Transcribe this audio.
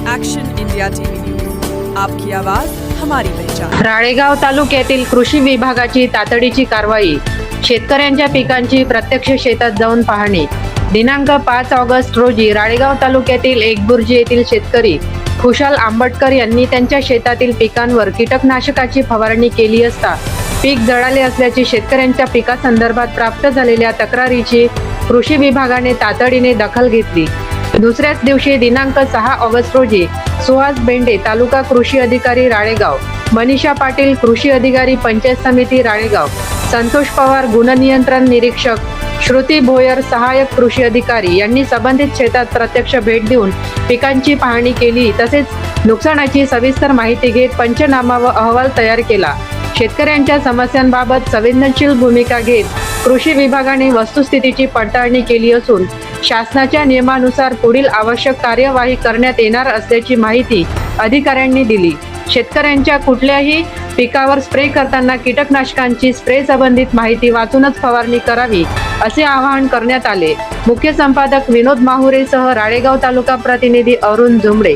Action India TV news, आपकी आवाज हमारी पहचान। राळेगाव तालुक्यातील कृषी विभागाची तातडीची कारवाई। शेतकऱ्यांच्या पिकांची प्रत्यक्ष शेतात जाऊन पाहणी। दिनांक 5 ऑगस्ट रोजी राळेगाव तालुक्यातील एकबुर्जी येथील शेतकरी खुशाल आंबटकर यांनी त्यांच्या शेतातील पिकांवर कीटकनाशकाची फवारणी केली असता पीक जळाले असल्याची शेतकऱ्यांच्या पिकासंदर्भात प्राप्त झालेल्या तक्रारीची कृषी विभागाने तातडीने दखल घेतली। दुसऱ्याच दिवशी दिनांक 6 ऑगस्ट रोजी सुहास बेंडे तालुका कृषी अधिकारी राळेगाव, मनीषा पाटील कृषी अधिकारी पंचायत समिती राळेगाव, संतोष पवार गुणनियंत्रण निरीक्षक, श्रुती भोयर सहाय्यक कृषी अधिकारी यांनी संबंधित शेतात प्रत्यक्ष भेट देऊन पिकांची पाहणी केली। तसेच नुकसानाची सविस्तर माहिती घेत पंचनामा व अहवाल तयार केला। शेतकऱ्यांच्या समस्यांबाबत संवेदनशील भूमिका घेत कृषी विभागाने वस्तुस्थितीची पडताळणी केली असून शासनाच्या नियमानुसार पुढील आवश्यक कार्यवाही करण्यात येणार असल्याची माहिती अधिकाऱ्यांनी दिली। शेतकऱ्यांच्या कुठल्याही पिकावर स्प्रे करताना कीटकनाशकांची स्प्रे संबंधित माहिती वाचूनच फवारणी करावी असे आवाहन करण्यात आले। मुख्य संपादक विनोद माहुरेसह राळेगाव तालुका प्रतिनिधी अरुण जुमडे।